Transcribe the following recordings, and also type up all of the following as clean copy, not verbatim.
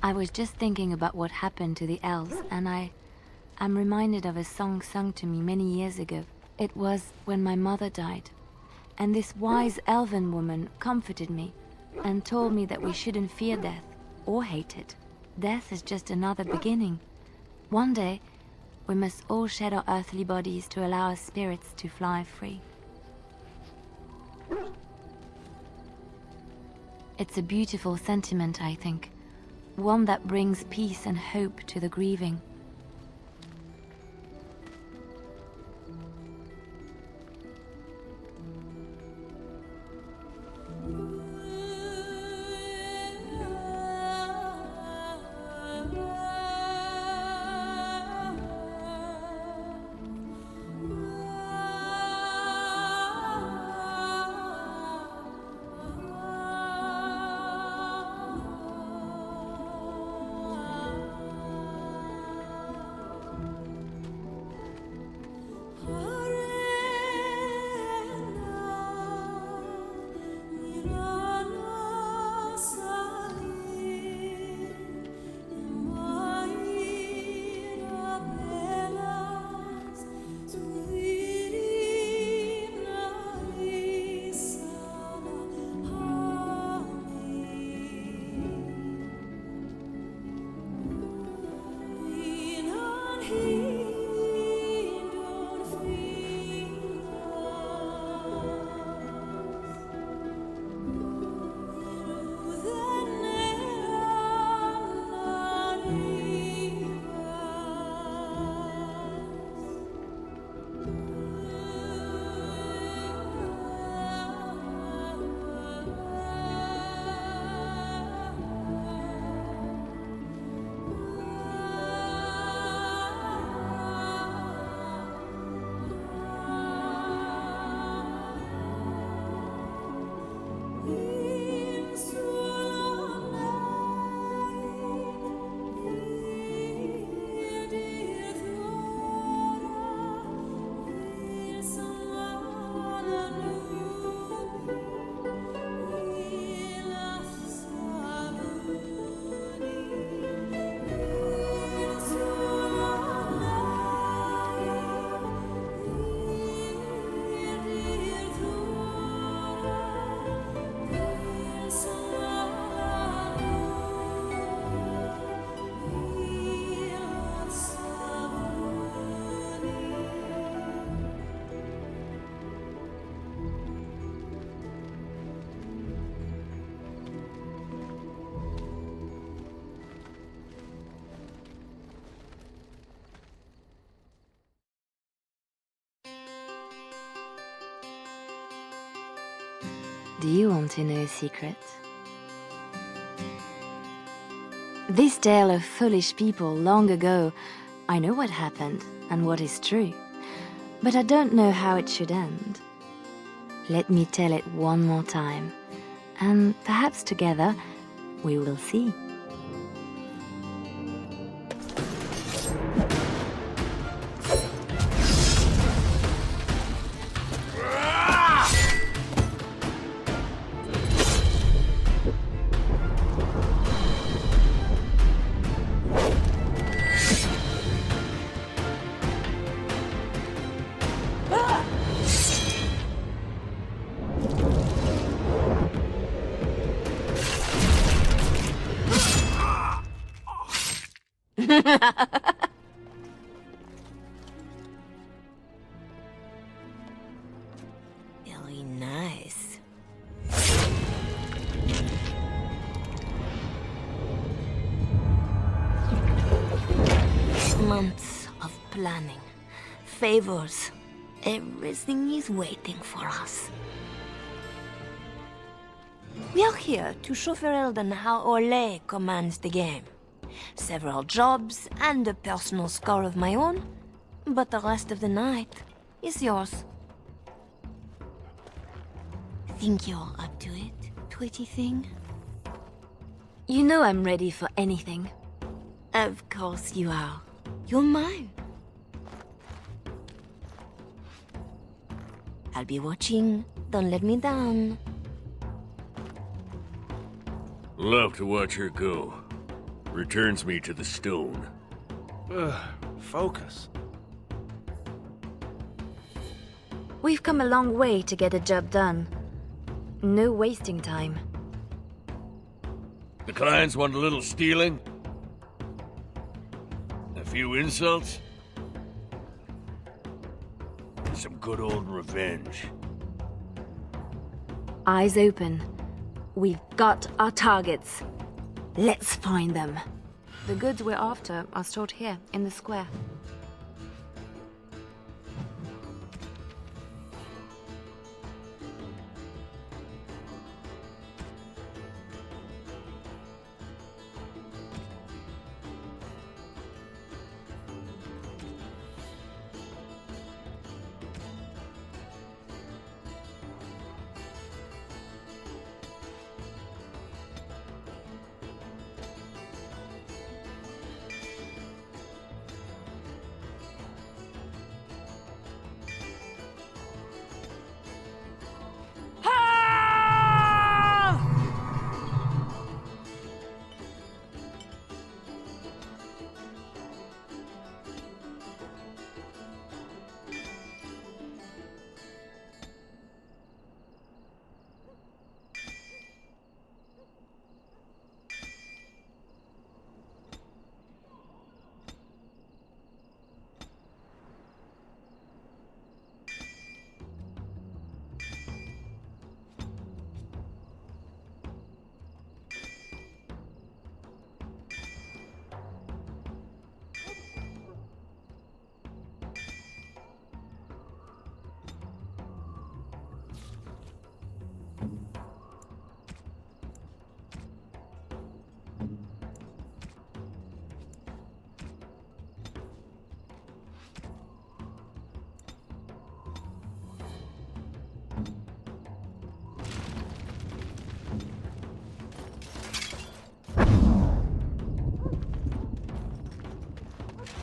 I was just thinking about what happened to the elves, and I'm reminded of a song sung to me many years ago. It was when my mother died, and this wise elven woman comforted me and told me that we shouldn't fear death or hate it. Death is just another beginning. One day, we must all shed our earthly bodies to allow our spirits to fly free. It's a beautiful sentiment, I think. One that brings peace and hope to the grieving. Do you want to know a secret? This tale of foolish people long ago, I know what happened and what is true, but I don't know how it should end. Let me tell it one more time, and perhaps together we will see. Very nice. Months of planning, favors, everything is waiting for us. We are here to show Ferelden how Raleigh commands the game. Several jobs and a personal score of my own, but the rest of the night is yours. Think you're up to it, pretty thing? You know I'm ready for anything. Of course you are. You're mine. I'll be watching. Don't let me down. Love to watch her go. Returns me to the stone. Focus. We've come a long way to get a job done. No wasting time. The clients want a little stealing? A few insults? Some good old revenge. Eyes open. We've got our targets. Let's find them. The goods we're after are stored here, in the square.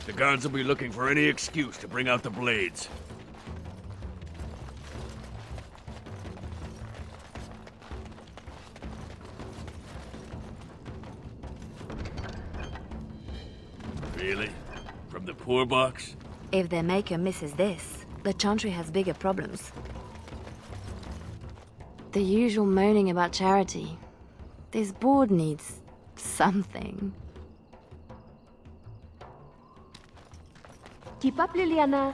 The guards will be looking for any excuse to bring out the blades. Really? From the poor box? If their maker misses this, the Chantry has bigger problems. The usual moaning about charity. This board needs something. Keep up, Leliana.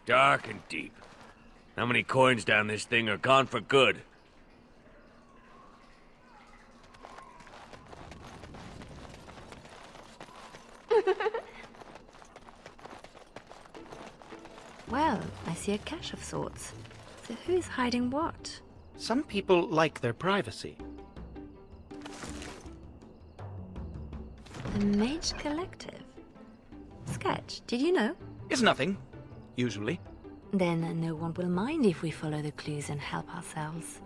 Dark and deep. How many coins down this thing are gone for good? Well, I see a cache of sorts. So who's hiding what? Some people like their privacy. The Mage Collective. Sketch, did you know? It's nothing, usually. Then no one will mind if we follow the clues and help ourselves.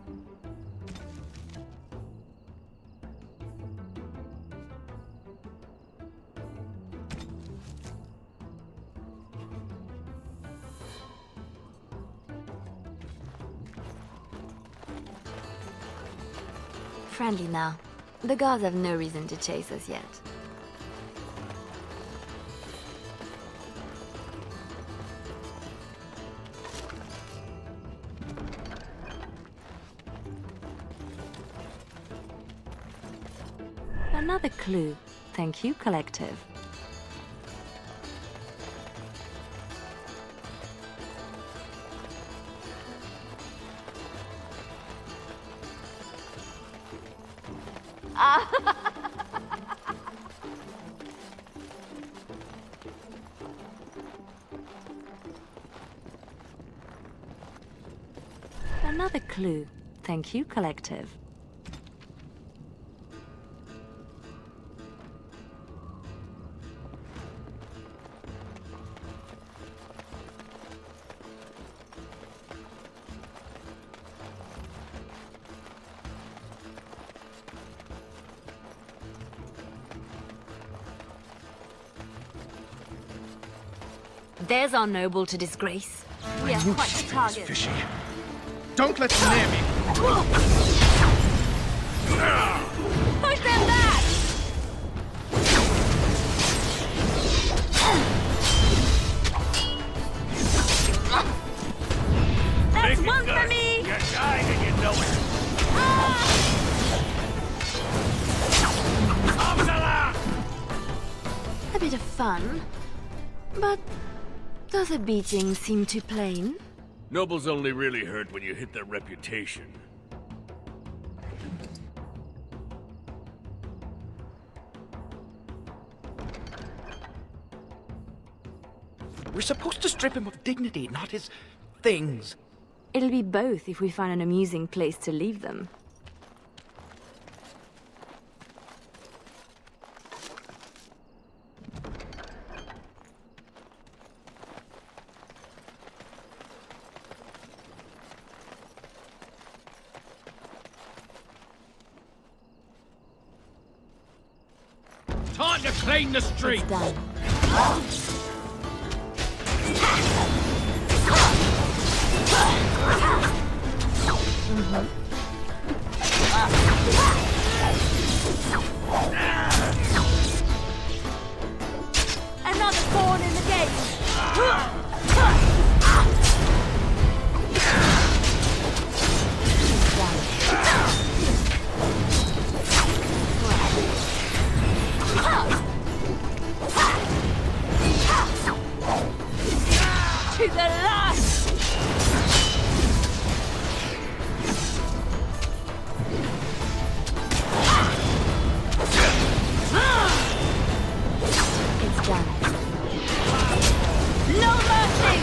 Friendly now. The guards have no reason to chase us yet. Another clue. Thank you, Collective. Another clue. Thank you, Collective. There's our noble to disgrace. We are quite the target. Fishy. Don't let him near me. fun. But does a beating seem too plain? Nobles only really hurt when you hit their reputation. We're supposed to strip him of dignity, not his things. It'll be both if we find an amusing place to leave them. Time to clean the streets! It's done. Another thorn in the gate! To the last! It's done. No mercy!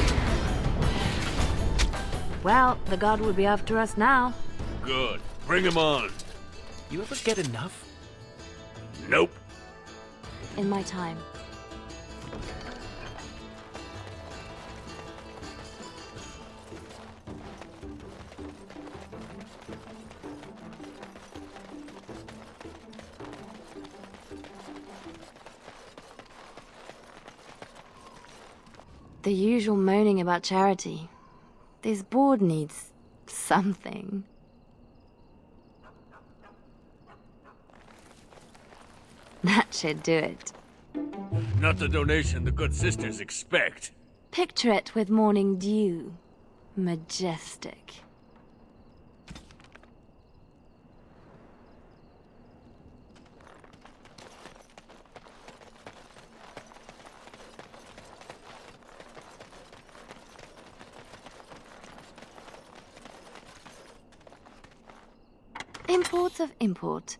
Well, the god will be after us now. Good. Bring him on. You ever get enough? Nope. In my time. The usual moaning about charity. This board needs something. That should do it. Not the donation the good sisters expect. Picture it with morning dew. Majestic. Imports of import.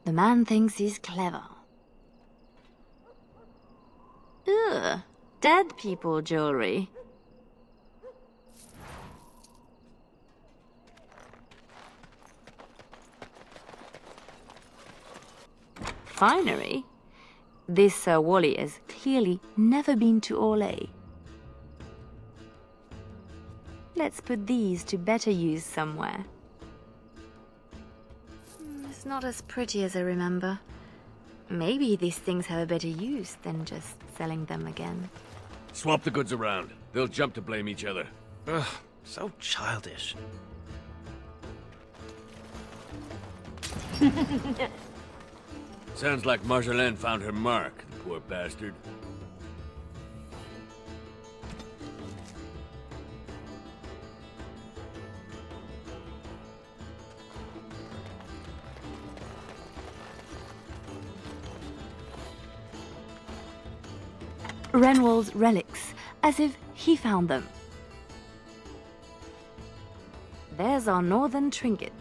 The man thinks he's clever. Ugh, dead people jewelry. Finery? This Sir Wally has clearly never been to Orlais. Let's put these to better use somewhere. It's not as pretty as I remember. Maybe these things have a better use than just selling them again. Swap the goods around. They'll jump to blame each other. Ugh, so childish. Sounds like Marjolaine found her mark, the poor bastard. Renwall's relics, as if he found them. There's our northern trinkets.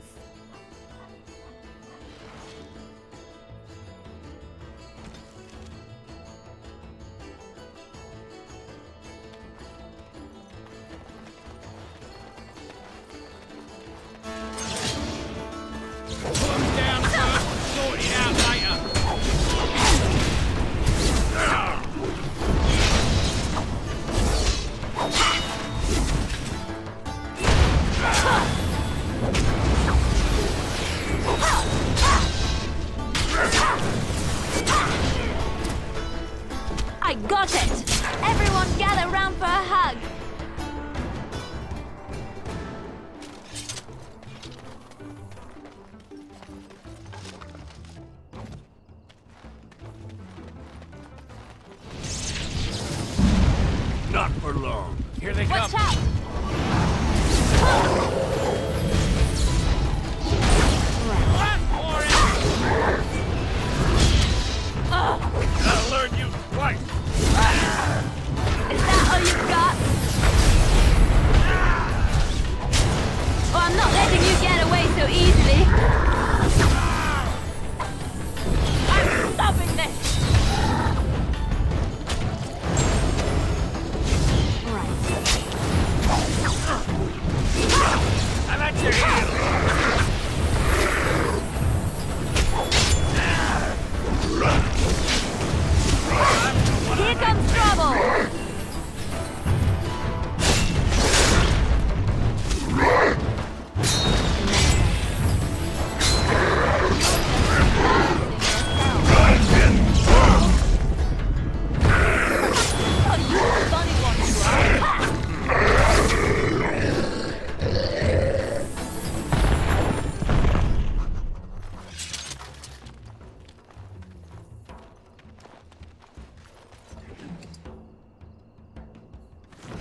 I got it! Everyone gather round for a hug! Not for long. Here they come. Watch out! I'll learn you twice.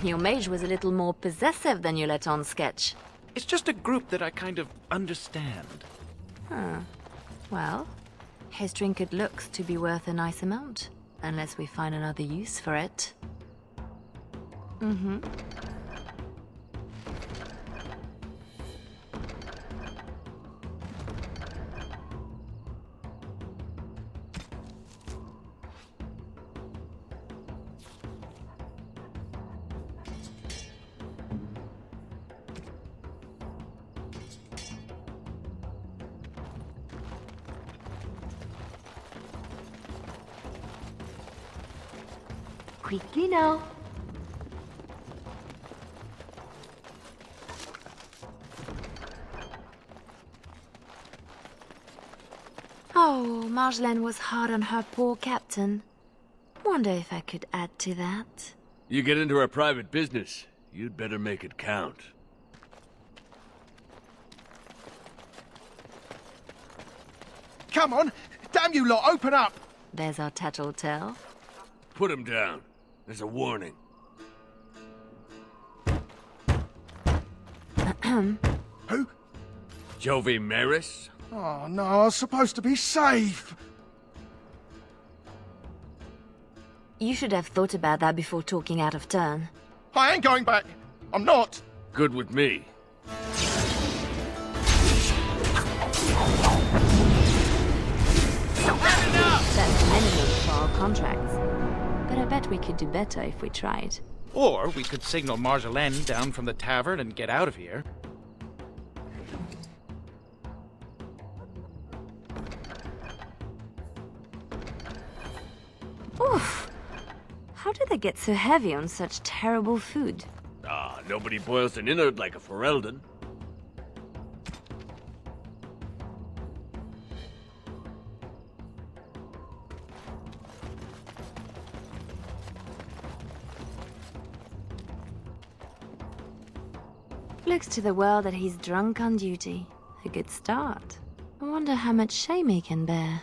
Your mage was a little more possessive than you let on, Sketch. It's just a group that I kind of understand. Huh. Well, his trinket looks to be worth a nice amount. Unless we find another use for it. Mm-hmm. Quickly now. Oh, Marjolaine was hard on her poor captain. Wonder if I could add to that. You get into our private business, you'd better make it count. Come on! Damn you lot, open up! There's our tattletale. Put him down. There's a warning. Who? Jovi Maris? Oh no, I was supposed to be safe! You should have thought about that before talking out of turn. I ain't going back! I'm not! Good with me. That's the minimum for our contracts. But I bet we could do better if we tried. Or we could signal Marjolaine down from the tavern and get out of here. Oof! How do they get so heavy on such terrible food? Ah, nobody boils an innard like a Ferelden. Looks to the world that he's drunk on duty. A good start. I wonder how much shame he can bear.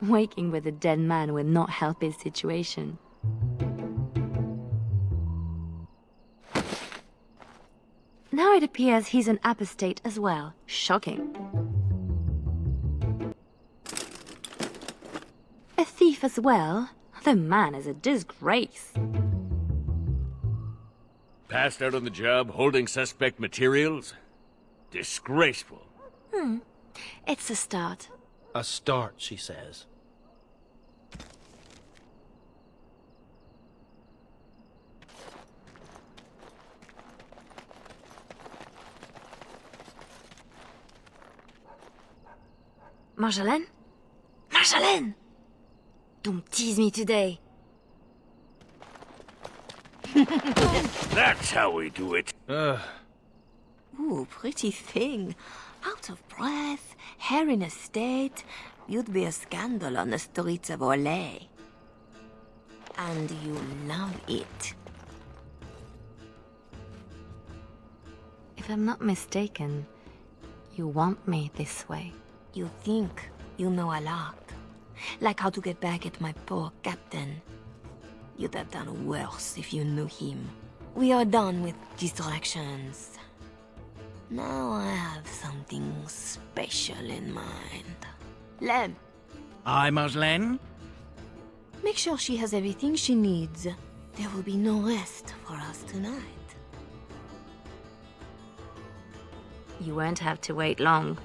Waking with a dead man will not help his situation. Now it appears he's an apostate as well. Shocking. A thief as well? The man is a disgrace. Passed out on the job, holding suspect materials? Disgraceful. It's a start. A start, she says. Marjolaine? Marjolaine! Don't tease me today. That's how we do it. Ooh, pretty thing. Out of breath, hair in a state. You'd be a scandal on the streets of Raleigh. And you love it. If I'm not mistaken, you want me this way. You think you know a lot. Like how to get back at my poor captain. You'd have done worse if you knew him. We are done with distractions. Now I have something special in mind. Lem, Aye, Marjolaine? make sure she has everything she needs. There will be no rest for us tonight. You won't have to wait long.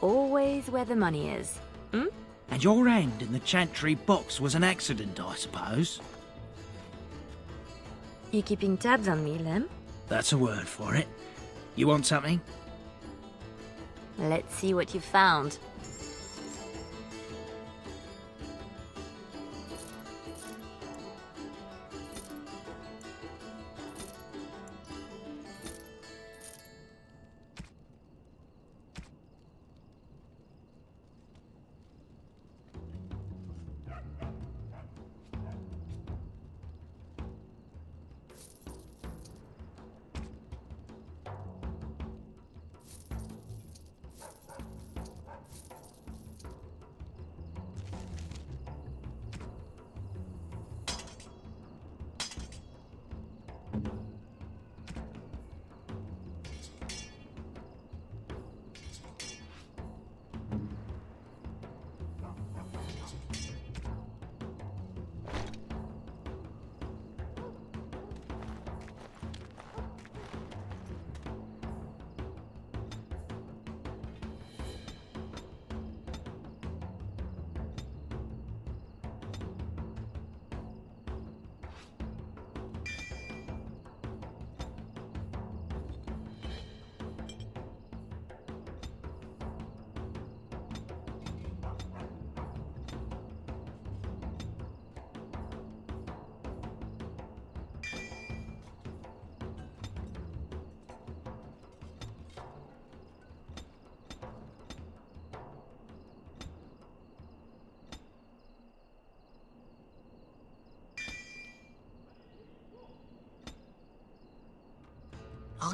Always where the money is. And your hand in the chantry box was an accident, I suppose? You keeping tabs on me, Lem? That's a word for it. You want something? Let's see what you found.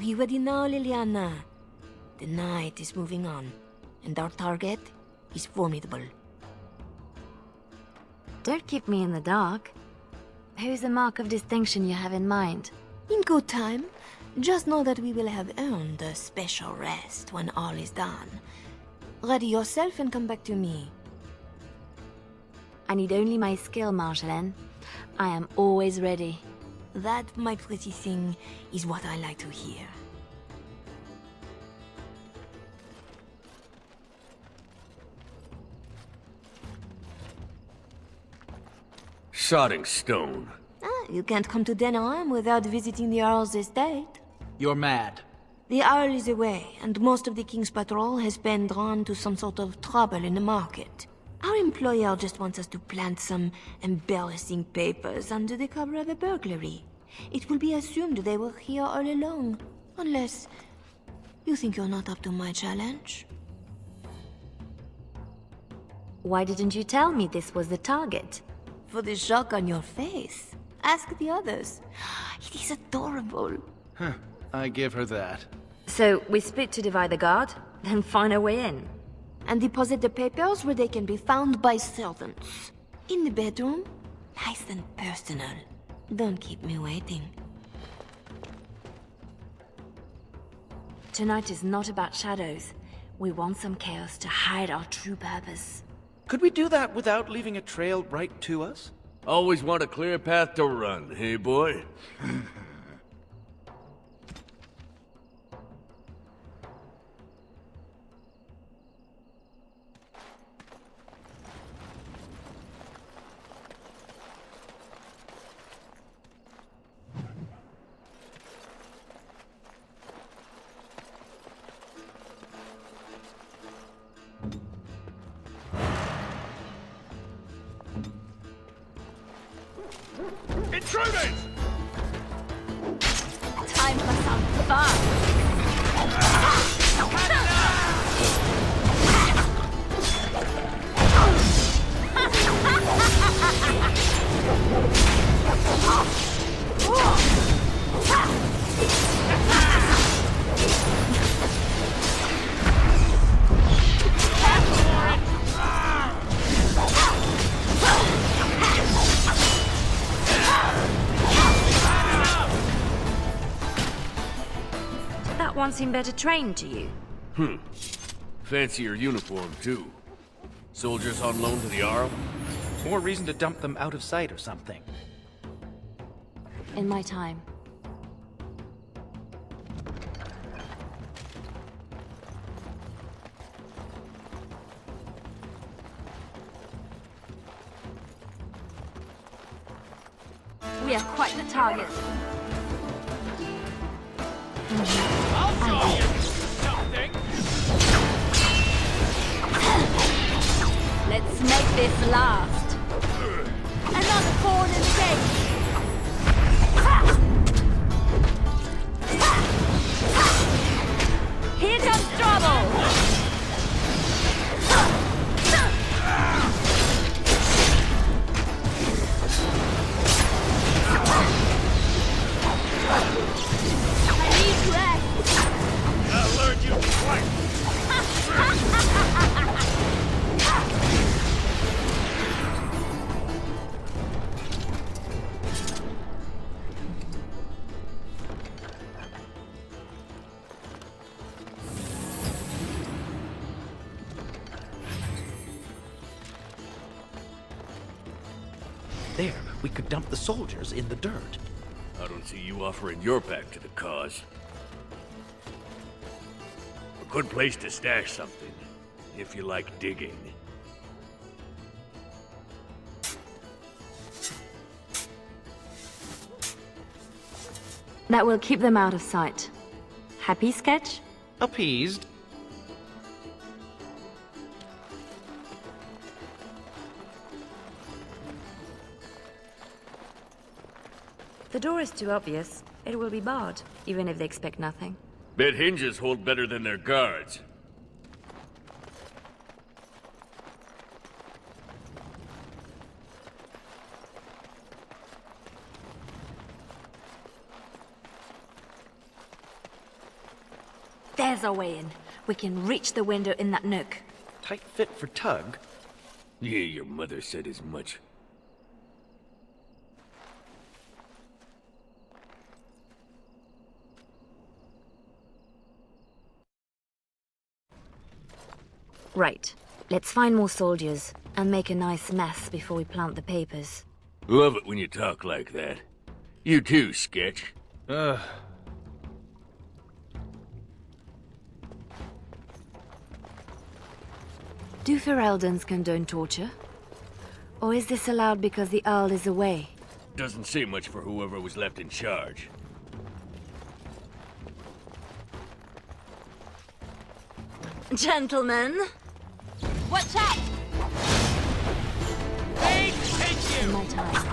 Are you ready now, Leliana? The night is moving on, and our target is formidable. Don't keep me in the dark. Who's the mark of distinction you have in mind? In good time, just know that we will have earned a special rest when all is done. Ready yourself and come back to me. I need only my skill, Marjolaine. I am always ready. That, my pretty thing, is what I like to hear. Sodding stone. You can't come to Denerim without visiting the Earl's estate. You're mad. The Earl is away, and most of the King's patrol has been drawn to some sort of trouble in the market. Our employer just wants us to plant some embarrassing papers under the cover of a burglary. It will be assumed they were here all along, unless you think you're not up to my challenge. Why didn't you tell me this was the target? For the shock on your face. Ask the others. It is adorable. Huh, I give her that. So, we split to divide the guard, then find a way in. And deposit the papers where they can be found by servants. In the bedroom, nice and personal. Don't keep me waiting. Tonight is not about shadows. We want some chaos to hide our true purpose. Could we do that without leaving a trail right to us? Always want a clear path to run, hey boy? Intruders! Time for some fun! That one seemed better trained to you. Fancier uniform, too. Soldiers on loan to the Arl? More reason to dump them out of sight or something. In my time. We are quite the target. I'll show you something! Let's make this last. Another thorn in the gate. Here comes trouble. I need rest. I'll learn you twice! There, we could dump the soldiers in the dirt. I don't see you offering your back to the cause. A good place to stash something, if you like digging. That will keep them out of sight. Happy, Sketch? Appeased. The door is too obvious. It will be barred, even if they expect nothing. Bet hinges hold better than their guards. There's our way in. We can reach the window in that nook. Tight fit for tug. Yeah, your mother said as much. Right. Let's find more soldiers, and make a nice mess before we plant the papers. Love it when you talk like that. You too, Sketch. Do Fereldans condone torture? Or is this allowed because the Earl is away? Doesn't say much for whoever was left in charge. Gentlemen, watch out! Hey, take In you! my time.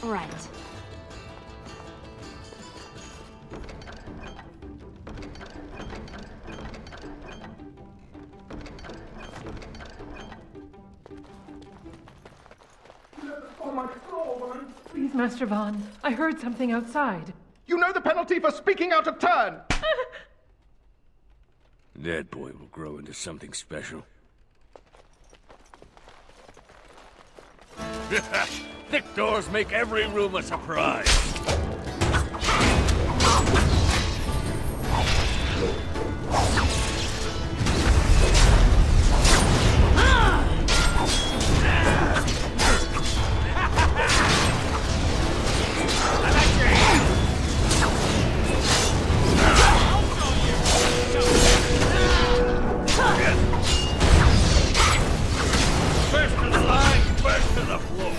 Right. Please, Master Vaughn. I heard something outside. You know the penalty for speaking out of turn! That boy will grow into something special. Thick doors make every room a surprise. First to the line, first to the floor.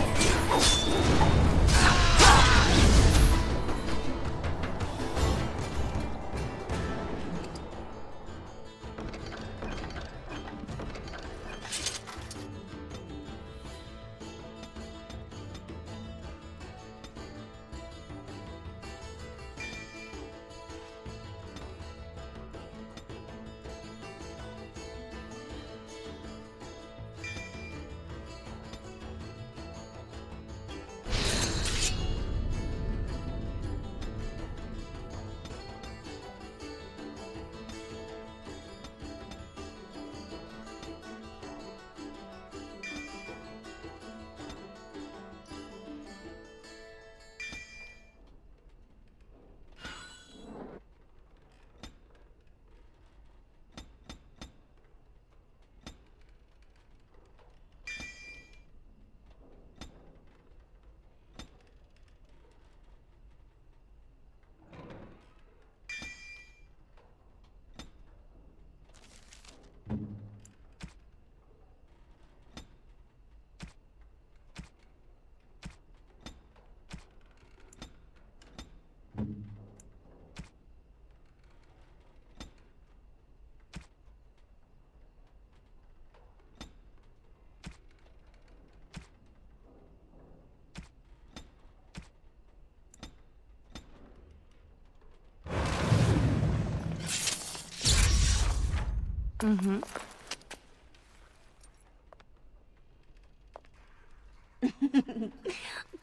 Mm-hmm.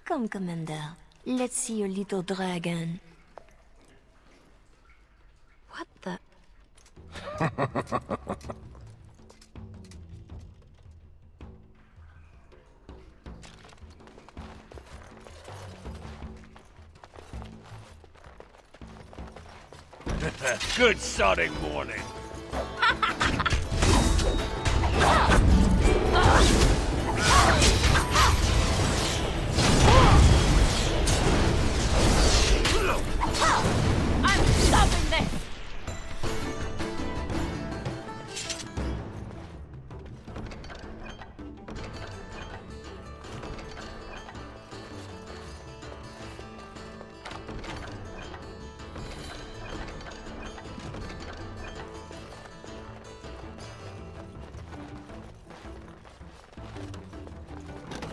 Come, Commander. Let's see your little dragon. What the? Good sodding morning. I'm stopping this!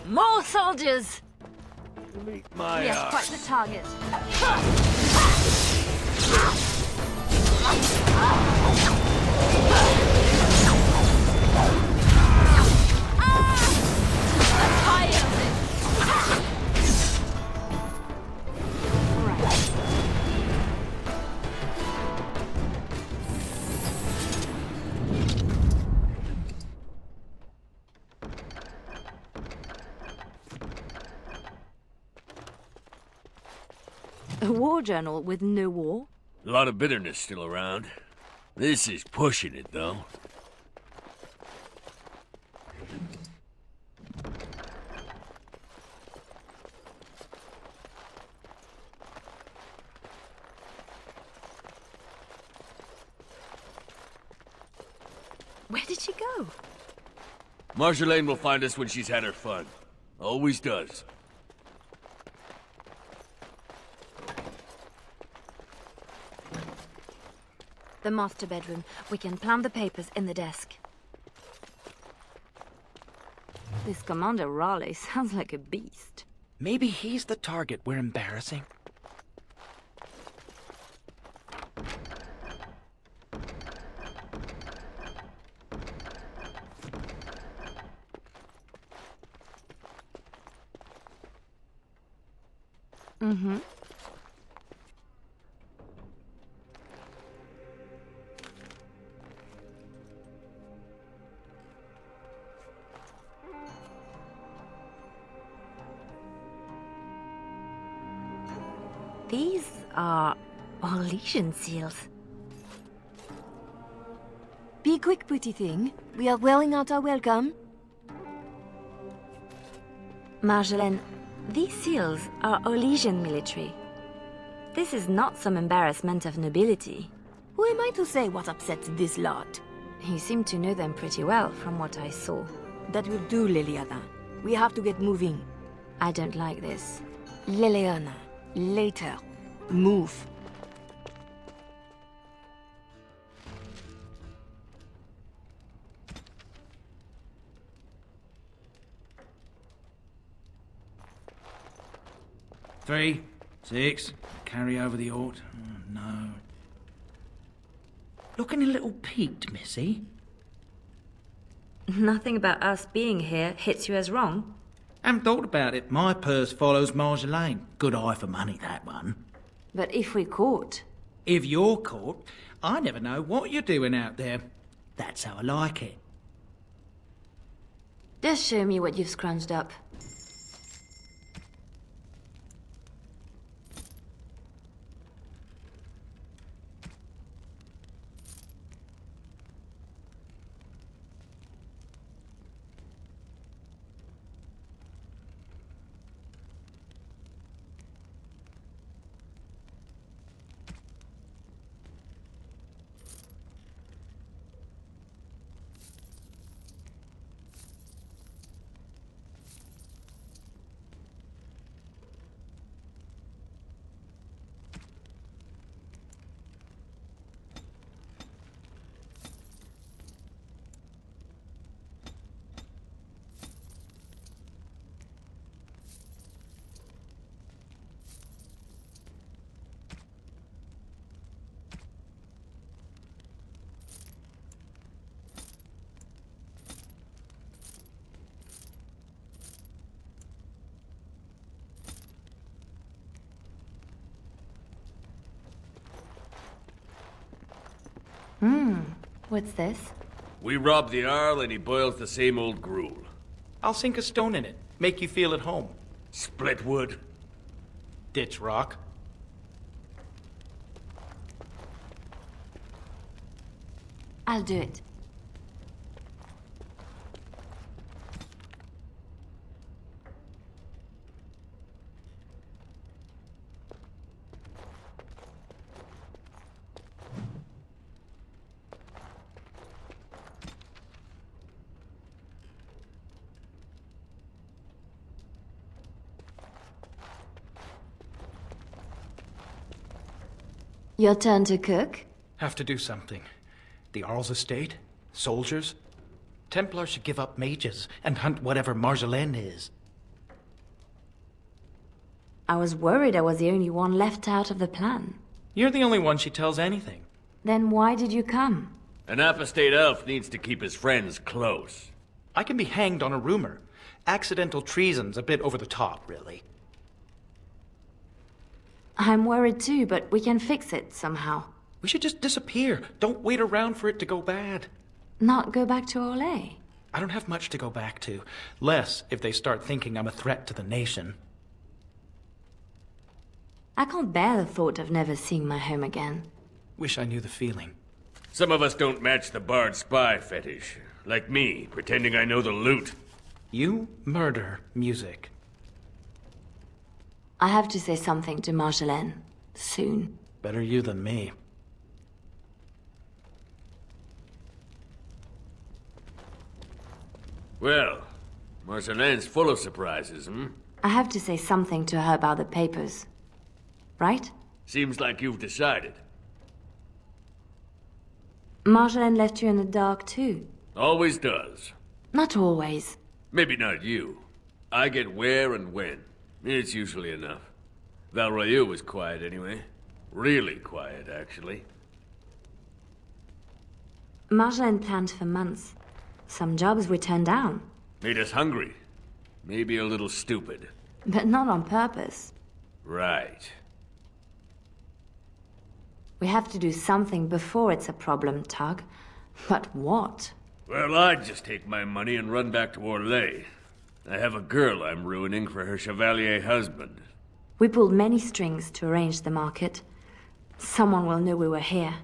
More soldiers! Meet my We have art. quite the target. A war journal with no war? A lot of bitterness still around. This is pushing it, though. Where did she go? Marjolaine will find us when she's had her fun. Always does. The master bedroom. We can plant the papers in the desk. This Commander Raleigh sounds like a beast. Maybe he's the target we're embarrassing. Mm-hmm. These are Orlesian seals. Be quick, pretty thing. We are wearing out our welcome. Marjolaine, these seals are Orlesian military. This is not some embarrassment of nobility. Who am I to say what upsets this lot? You seem to know them pretty well from what I saw. That will do, Leliana. We have to get moving. I don't like this. Leliana, later. Move. Three, 6, carry over the ort. Oh, no. Looking a little peaked, Missy. Nothing about us being here hits you as wrong. Haven't thought about it. My purse follows Marjolaine. Good eye for money, that one. But if we're caught... If you're caught, I never know what you're doing out there. That's how I like it. Just show me what you've scrounged up. What's this? We rob the Arl and he boils the same old gruel. I'll sink a stone in it. Make you feel at home. Split wood. Ditch rock. I'll do it. Your turn to cook? Have to do something. The Arl's estate? Soldiers? Templars should give up mages and hunt whatever Marjolaine is. I was worried I was the only one left out of the plan. You're the only one she tells anything. Then why did you come? An apostate elf needs to keep his friends close. I can be hanged on a rumor. Accidental treason's a bit over the top, really. I'm worried too, but we can fix it somehow. We should just disappear. Don't wait around for it to go bad. Not go back to Orlais. I don't have much to go back to. Less if they start thinking I'm a threat to the nation. I can't bear the thought of never seeing my home again. Wish I knew the feeling. Some of us don't match the bard spy fetish. Like me, pretending I know the loot. You murder music. I have to say something to Marjolaine. Soon. Better you than me. Well, Marjolaine's full of surprises, hmm? I have to say something to her about the papers. Right? Seems like you've decided. Marjolaine left you in the dark too. Always does. Not always. Maybe not you. I get where and when. It's usually enough. Valroyu was quiet anyway. Really quiet, actually. Marjolaine planned for months. Some jobs we turned down. Made us hungry. Maybe a little stupid. But not on purpose. Right. We have to do something before it's a problem, Tug. But what? Well, I'd just take my money and run back to Orlais. I have a girl I'm ruining for her chevalier husband. We pulled many strings to arrange the market. Someone will know we were here.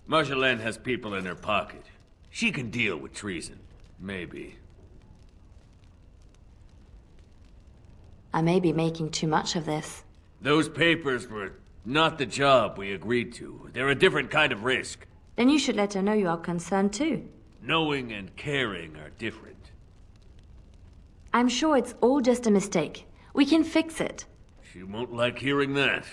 Marjolaine has people in her pocket. She can deal with treason. Maybe. I may be making too much of this. Those papers were not the job we agreed to. They're a different kind of risk. Then you should let her know you are concerned too. Knowing and caring are different. I'm sure it's all just a mistake. We can fix it. She won't like hearing that.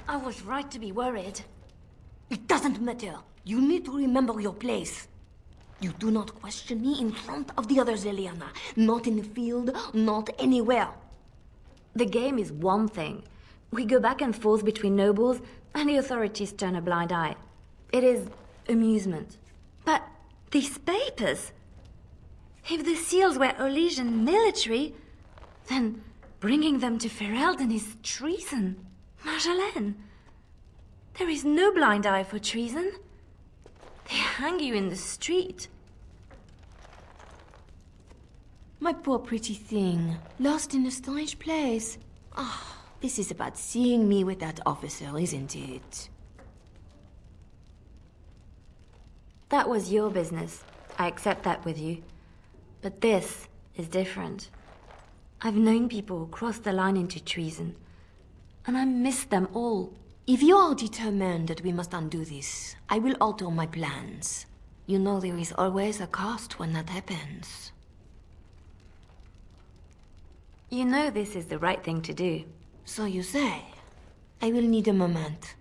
I was right to be worried. It doesn't matter. You need to remember your place. You do not question me in front of the others, Leliana. Not in the field, not anywhere. The game is one thing. We go back and forth between nobles, and the authorities turn a blind eye. It is amusement. But these papers... If the seals were Orlesian military, then bringing them to Ferelden is treason. Marjolaine, there is no blind eye for treason. They hang you in the street. My poor pretty thing, lost in a strange place. Ah, this is about seeing me with that officer, isn't it? That was your business. I accept that with you. But this is different. I've known people who crossed the line into treason, and I miss them all. If you are determined that we must undo this, I will alter my plans. You know there is always a cost when that happens. You know this is the right thing to do. So you say. I will need a moment.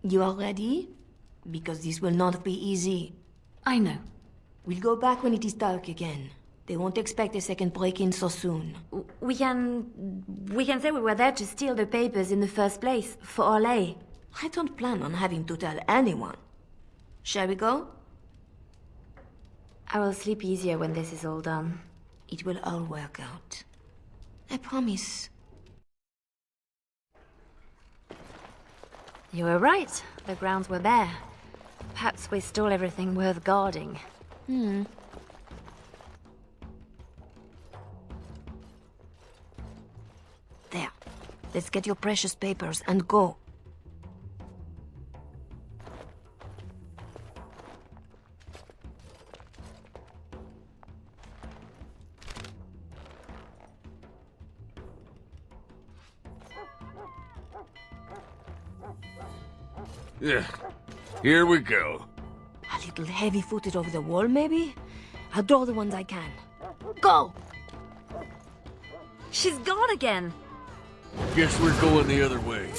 You are ready? Because this will not be easy. I know. We'll go back when it is dark again. They won't expect a second break-in so soon. We can say we were there to steal the papers in the first place, for Orlais. I don't plan on having to tell anyone. Shall we go? I will sleep easier when this is all done. It will all work out. I promise. You were right. The grounds were bare. Perhaps we stole everything worth guarding. There. Let's get your precious papers and go. Yeah. Here we go. A little heavy-footed over the wall, maybe? I'll draw the ones I can. Go! She's gone again. Guess we're going the other way.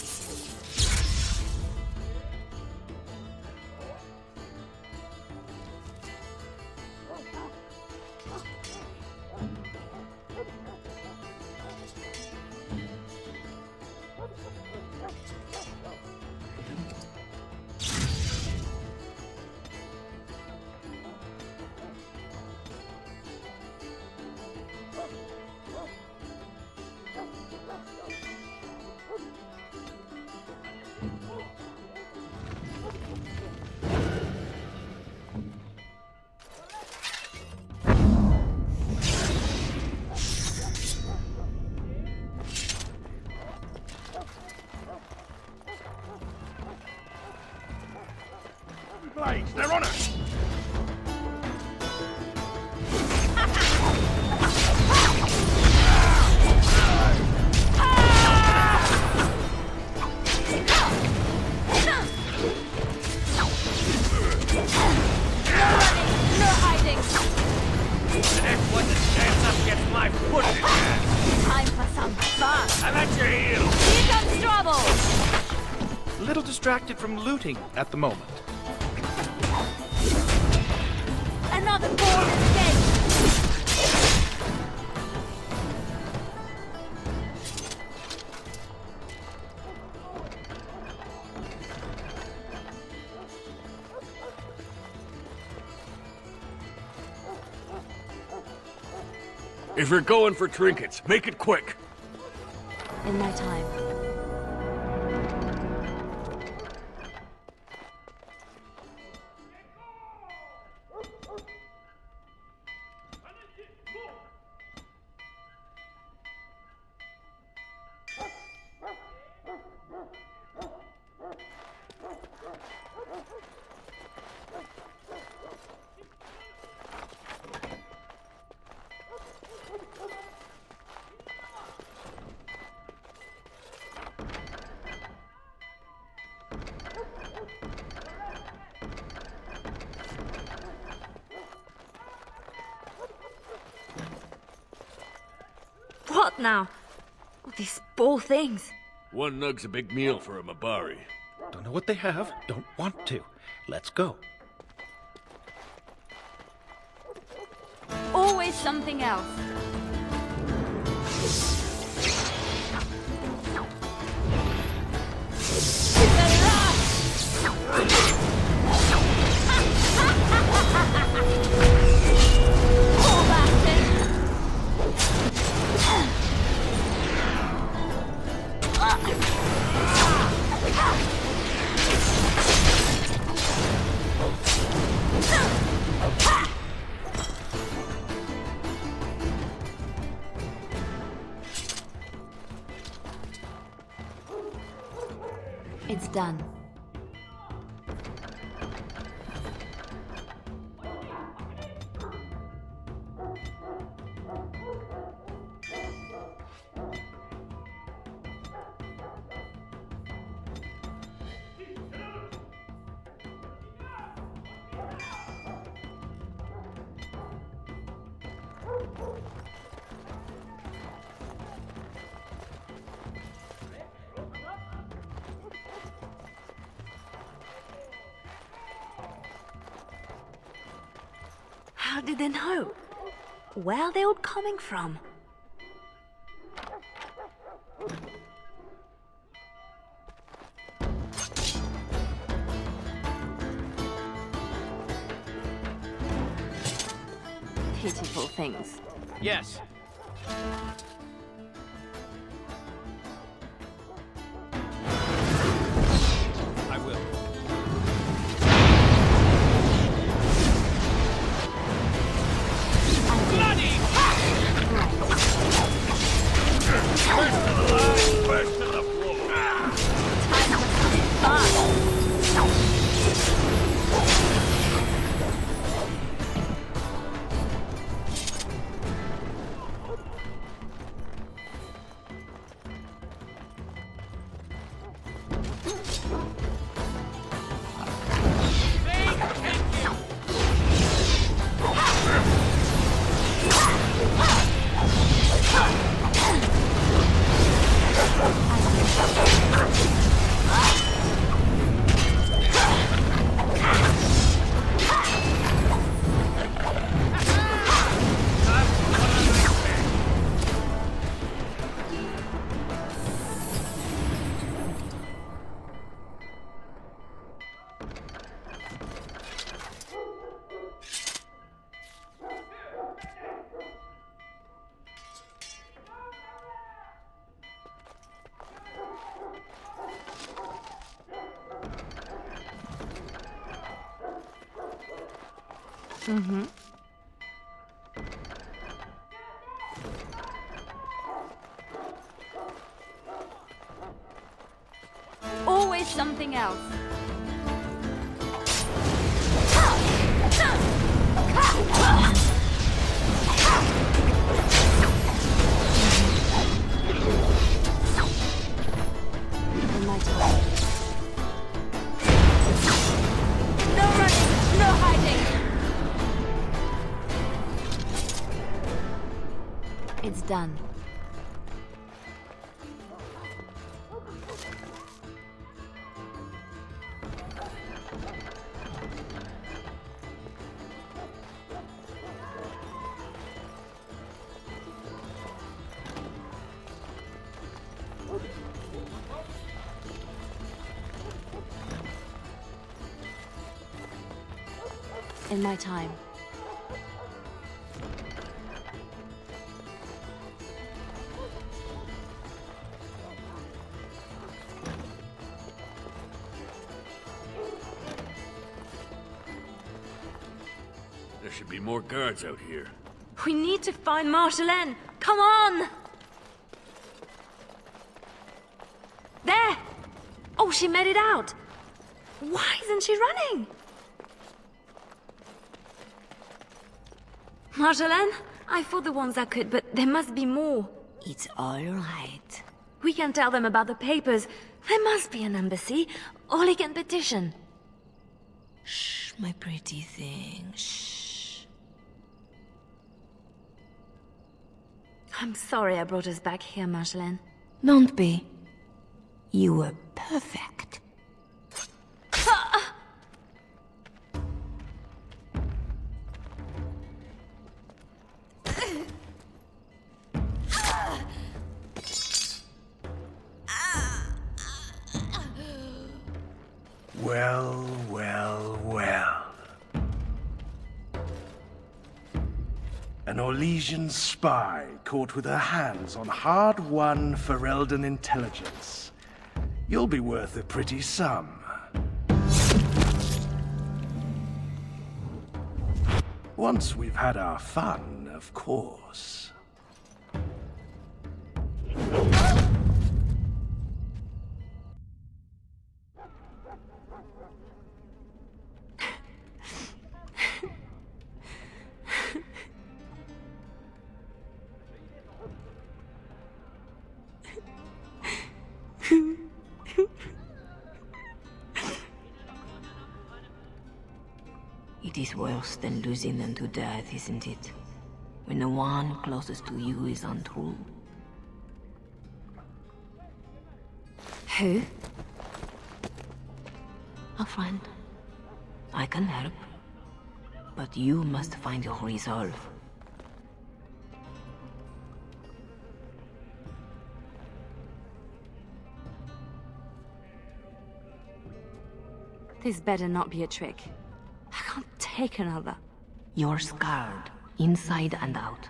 Blades, they're on us! The next one that stands up gets my foot in his ass! Time for some fun. I'm at your heels! Here comes trouble. A little distracted from looting at the moment. Another board escape. If you're going for trinkets, make it quick. In my time. What now? These poor things. One nug's a big meal for a Mabari. Don't know what they have, don't want to. Let's go. Always something else. Poor bastard. It's done. How did they know? Where are they all coming from? Pitiful things. Yes. I will. First to the line, first to the floor! Mm-hmm. Always something else. In my time. No running, no hiding. It's done. In my time. There should be more guards out here. We need to find Marjolaine. Come on! There! Oh, she made it out. Why isn't she running? Marjolaine, I fought the ones that could, but there must be more. It's all right. We can tell them about the papers. There must be an embassy, or they can petition. Shh, my pretty thing, shh. I'm sorry I brought us back here, Marjolaine. Don't be. You were perfect. Well, well, well. An Orlesian spy caught with her hands on hard-won Ferelden intelligence. You'll be worth a pretty sum. Once we've had our fun, of course. It is worse than losing them to death, isn't it? When the one closest to you is untrue. Who? A friend. I can help. But you must find your resolve. This better not be a trick. I can't take another. You're scarred, inside and out.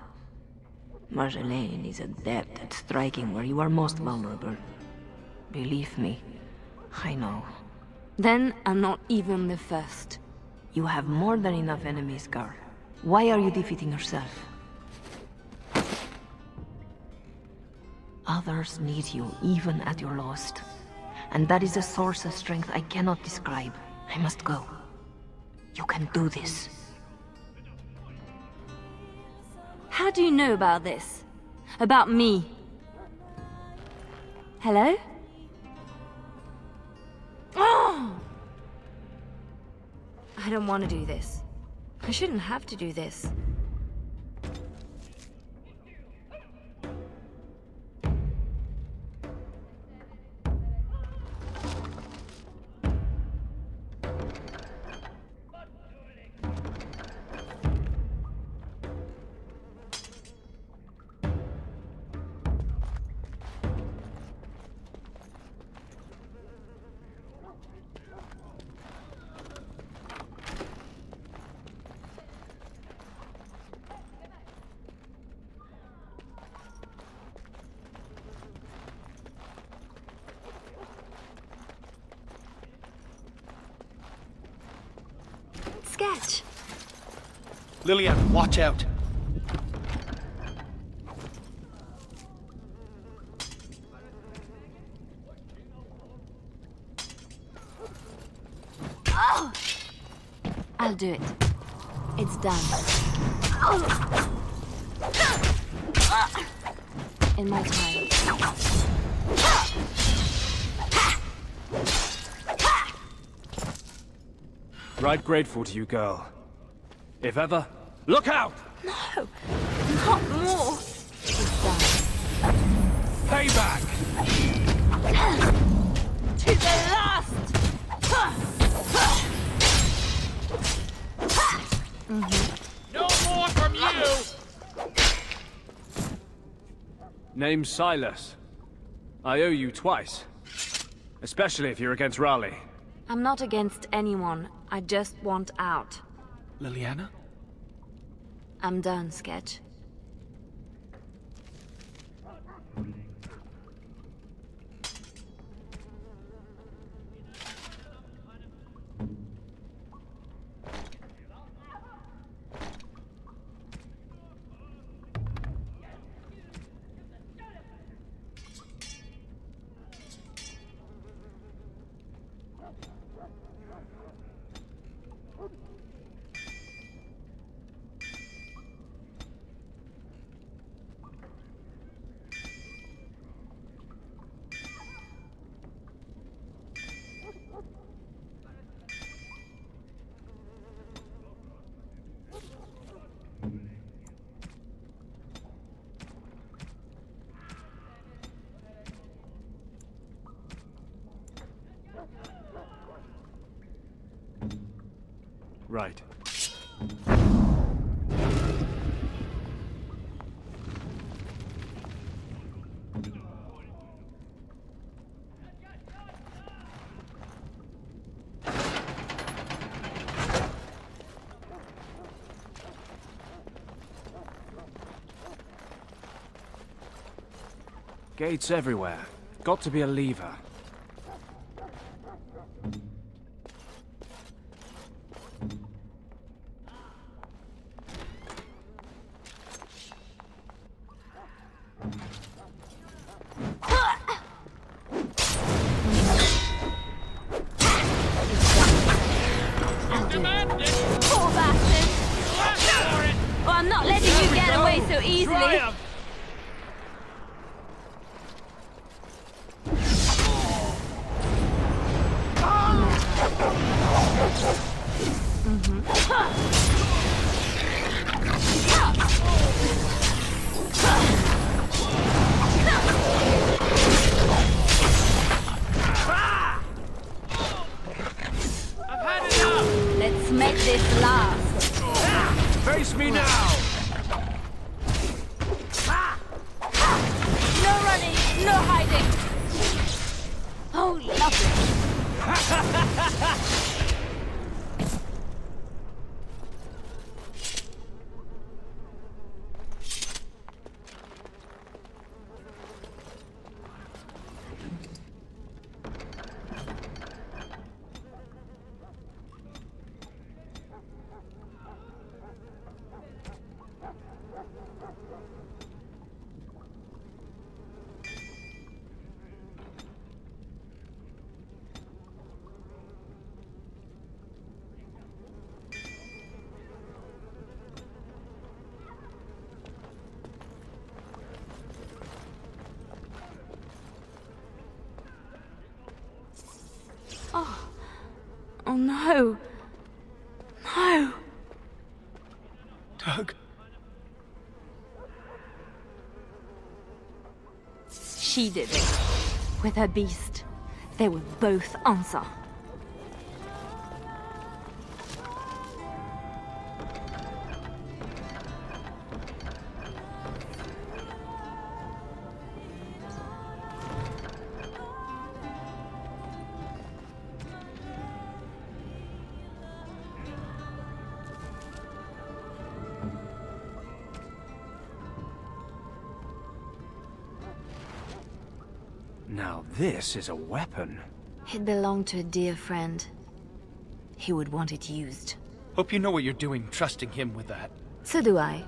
Marjolaine is adept at striking where you are most vulnerable. Believe me, I know. Then I'm not even the first. You have more than enough enemies, girl. Why are you defeating yourself? Others need you, even at your lowest. And that is a source of strength I cannot describe. I must go. You can do this. How do you know about this? About me? Hello? Oh! I don't want to do this. I shouldn't have to do this. Sketch. Liliana, watch out. Oh! I'll do it. It's done. In my time. Right grateful to you, girl. If ever, look out! No, not more. It's done. Payback! To the last! No more from you! Name's Silas. I owe you twice. Especially if you're against Raleigh. I'm not against anyone. I just want out. Liliana? I'm done, Sketch. Right. Gates everywhere. Got to be a lever. Poor bastard! Oh, I'm not letting you get away so easily. Let's make this last. Face me now! No running, no hiding. Oh, lovely. Oh no. No. Doug? She did it. With her beast. They will both answer. Now this is a weapon. It belonged to a dear friend. He would want it used. Hope you know what you're doing, trusting him with that. So do I.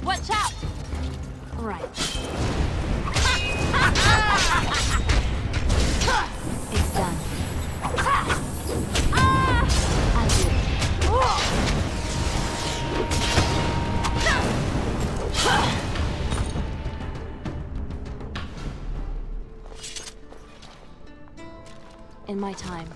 Watch out! Right. It's done. I'll do it. In my time.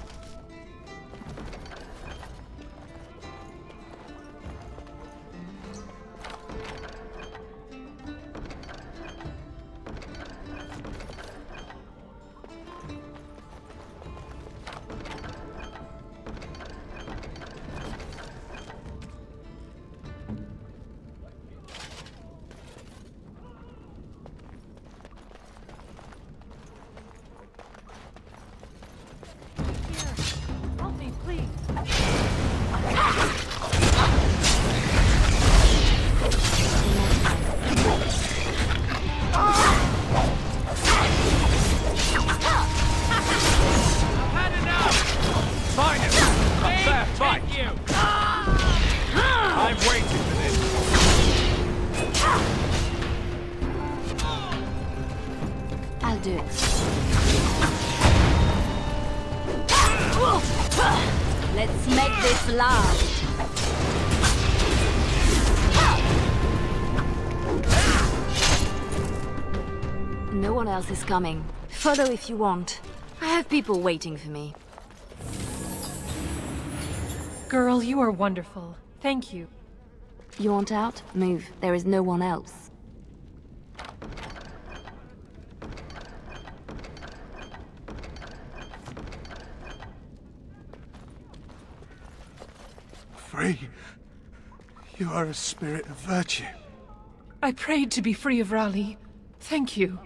Help me, please. Had enough! Fine it! A fair fight! Thank you! I've waited for this. I'll do it. Let's make this last. No one else is coming. Follow if you want. I have people waiting for me. Girl, you are wonderful. Thank you. You want out? Move. There is no one else. Free. You are a spirit of virtue. I prayed to be free of Raleigh. Thank you.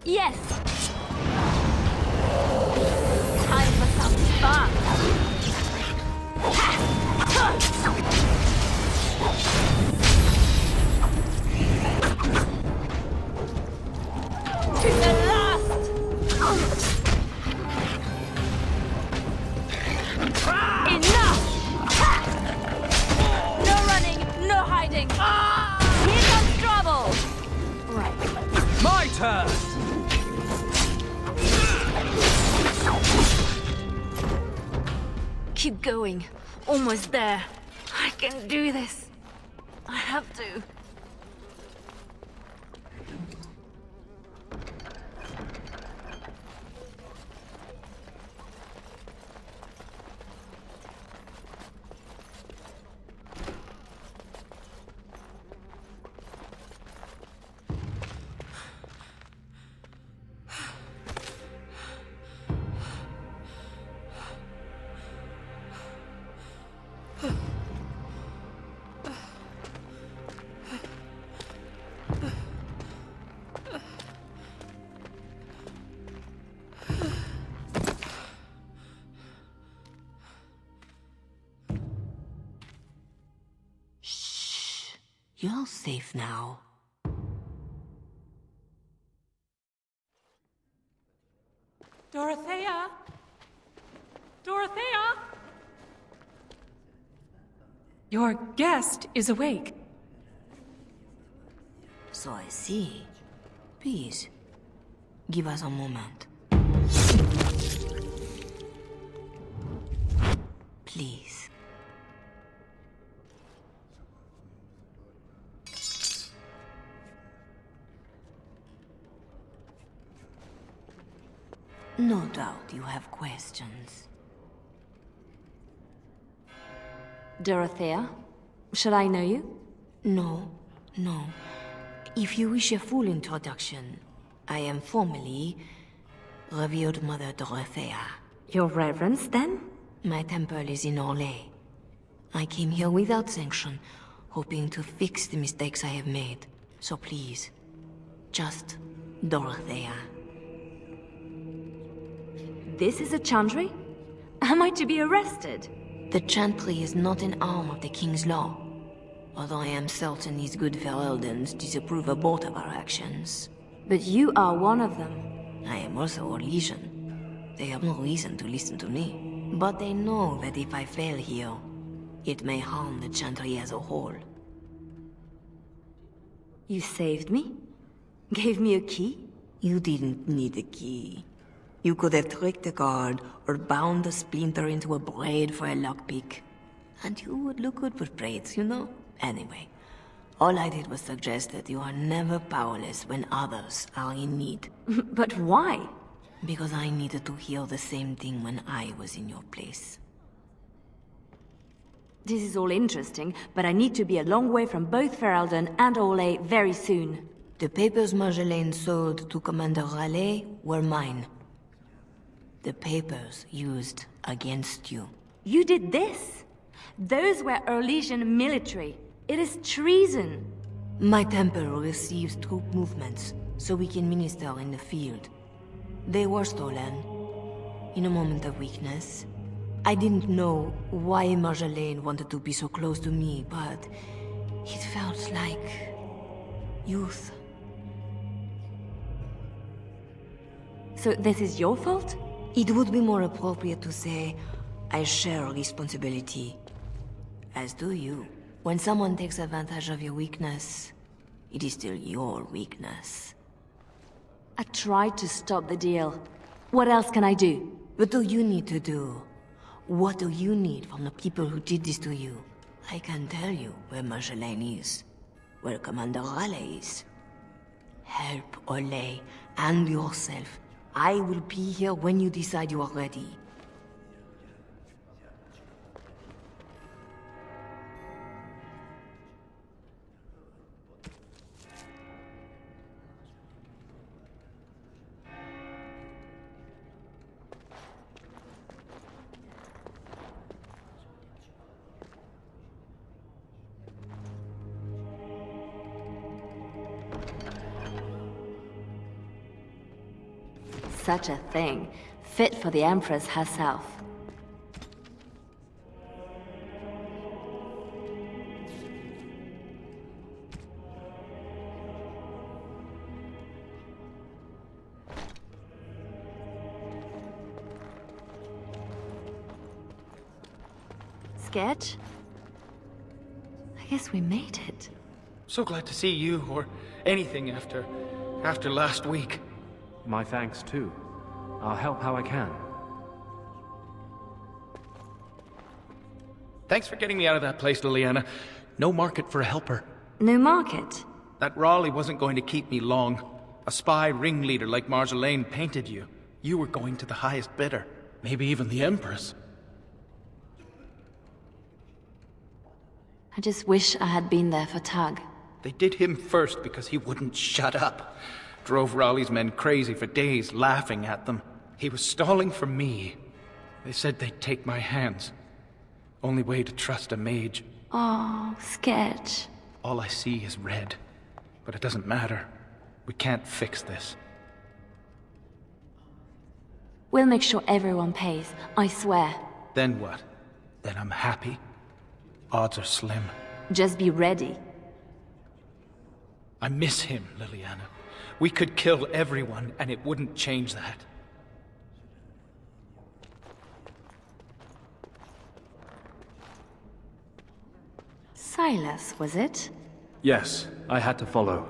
Yes! Time for some fun! To the last! Enough! No running, no hiding! Here comes trouble! Right. My turn! Keep going. Almost there. I can do this. I have to. You're safe now. Dorothea? Dorothea? Your guest is awake. So I see. Please, give us a moment. Please. No doubt you have questions. Dorothea? Should I know you? No. If you wish a full introduction, I am formally Revered Mother Dorothea. Your Reverence, then? My temple is in Raleigh. I came here without sanction, hoping to fix the mistakes I have made. So please, just Dorothea. This is a chantry? Am I to be arrested? The chantry is not an arm of the King's law, although I am certain these good Fereldans disapprove of both of our actions. But you are one of them. I am also a legion. They have no reason to listen to me, but they know that if I fail here, it may harm the chantry as a whole. You saved me? Gave me a key? You didn't need a key. You could have tricked the guard, or bound a splinter into a braid for a lockpick. And you would look good with braids, you know? Anyway, all I did was suggest that you are never powerless when others are in need. But why? Because I needed to hear the same thing when I was in your place. This is all interesting, but I need to be a long way from both Ferelden and Raleigh very soon. The papers Marjolaine sold to Commander Raleigh were mine. The papers used against you. You did this? Those were Erlesian military. It is treason. My temple receives troop movements, so we can minister in the field. They were stolen. In a moment of weakness. I didn't know why Marjolaine wanted to be so close to me, but it felt like youth. So this is your fault? It would be more appropriate to say, I share responsibility. As do you. When someone takes advantage of your weakness, it is still your weakness. I tried to stop the deal. What else can I do? What do you need to do? What do you need from the people who did this to you? I can tell you where Marjolaine is, where Commander Raleigh is. Help Raleigh and yourself. I will be here when you decide you are ready. Such a thing. Fit for the Empress herself. Sketch? I guess we made it. So glad to see you, or anything after last week. My thanks, too. I'll help how I can. Thanks for getting me out of that place, Leliana. No market for a helper. No market? That Raleigh wasn't going to keep me long. A spy ringleader like Marjolaine painted you. You were going to the highest bidder. Maybe even the Empress. I just wish I had been there for Tug. They did him first because he wouldn't shut up. Drove Raleigh's men crazy for days, laughing at them. He was stalling for me. They said they'd take my hands. Only way to trust a mage. Oh, sketch. All I see is red. But it doesn't matter. We can't fix this. We'll make sure everyone pays, I swear. Then what? Then I'm happy? Odds are slim. Just be ready. I miss him, Leliana. We could kill everyone, and it wouldn't change that. Silas, was it? Yes, I had to follow.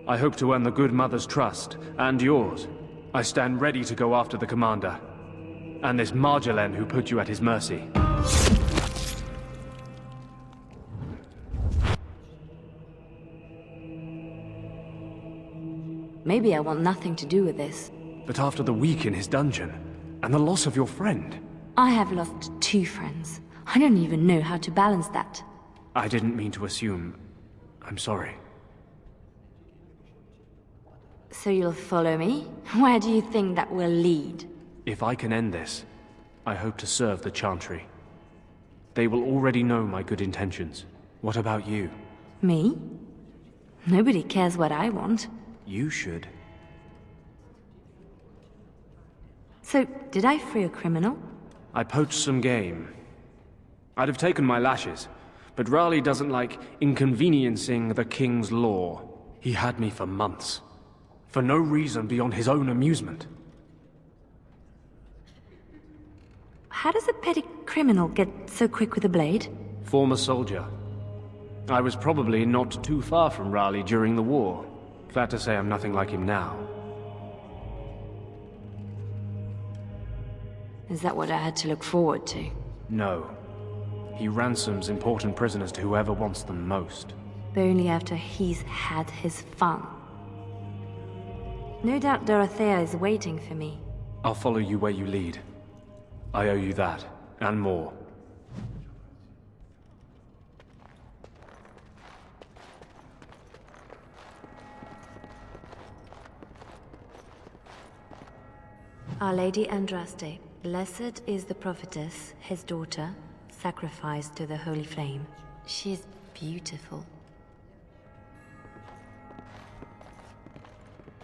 I hope to earn the good mother's trust, and yours. I stand ready to go after the commander. And this Marjolaine who put you at his mercy. Maybe I want nothing to do with this. But after the week in his dungeon, and the loss of your friend... I have lost 2 friends. I don't even know how to balance that. I didn't mean to assume. I'm sorry. So you'll follow me? Where do you think that will lead? If I can end this, I hope to serve the Chantry. They will already know my good intentions. What about you? Me? Nobody cares what I want. You should. So, did I free a criminal? I poached some game. I'd have taken my lashes, but Raleigh doesn't like inconveniencing the King's law. He had me for months. For no reason beyond his own amusement. How does a petty criminal get so quick with a blade? Former soldier. I was probably not too far from Raleigh during the war. Glad to say I'm nothing like him now. Is that what I had to look forward to? No. He ransoms important prisoners to whoever wants them most. But only after he's had his fun. No doubt Dorothea is waiting for me. I'll follow you where you lead. I owe you that, and more. Our Lady Andraste, blessed is the prophetess, his daughter, sacrificed to the holy flame. She is beautiful.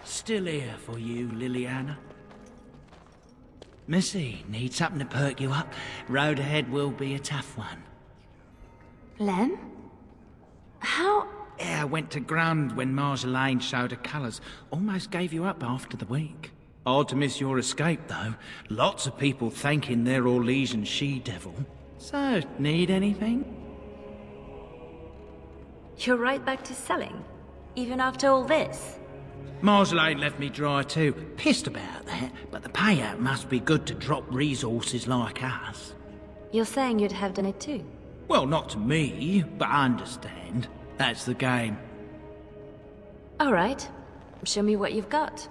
Still here for you, Leliana. Missy, need something to perk you up? Road ahead will be a tough one. Lem? How? Yeah, I went to ground when Marjolaine showed her colours. Almost gave you up after the week. Hard to miss your escape, though. Lots of people thanking their Orlesian she-devil. So, need anything? You're right back to selling? Even after all this? Marjolaine left me dry too. Pissed about that, but the payout must be good to drop resources like us. You're saying you'd have done it too? Well, not to me, but I understand. That's the game. All right. Show me what you've got.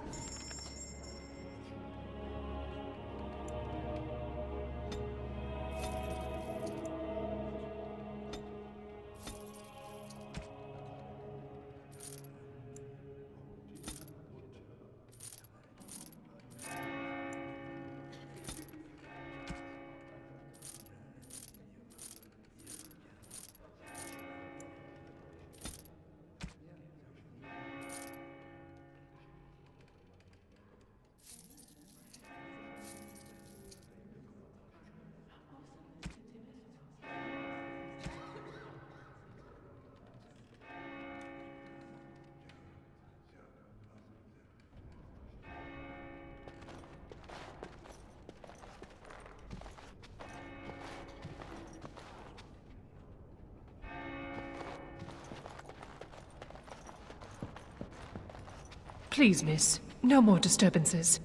Please, miss. No more disturbances.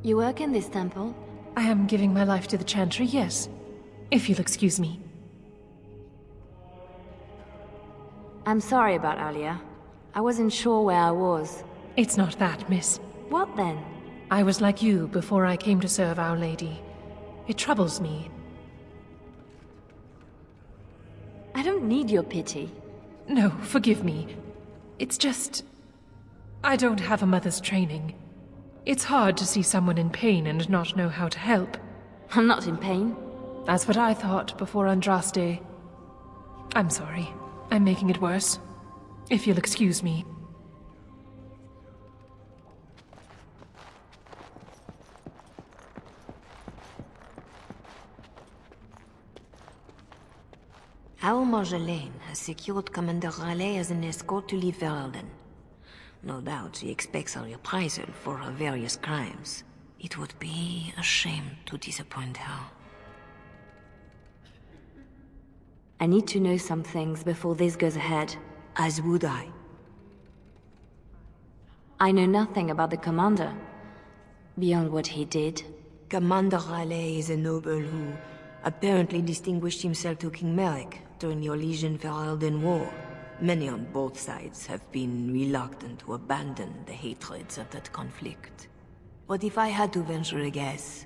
You work in this temple? I am giving my life to the Chantry, yes. If you'll excuse me. I'm sorry about earlier. I wasn't sure where I was. It's not that, miss. What then? I was like you before I came to serve Our Lady. It troubles me. I don't need your pity. No, forgive me. It's just... I don't have a mother's training. It's hard to see someone in pain and not know how to help. I'm not in pain. That's what I thought before Andraste. I'm sorry. I'm making it worse. If you'll excuse me. Our Marjolaine has secured Commander Raleigh as an escort to leave Verelden. No doubt she expects a reprisal for her various crimes. It would be a shame to disappoint her. I need to know some things before this goes ahead. As would I. I know nothing about the commander, beyond what he did. Commander Raleigh is a noble who apparently distinguished himself to King Merrick during the Verelden War. Many on both sides have been reluctant to abandon the hatreds of that conflict. But if I had to venture a guess,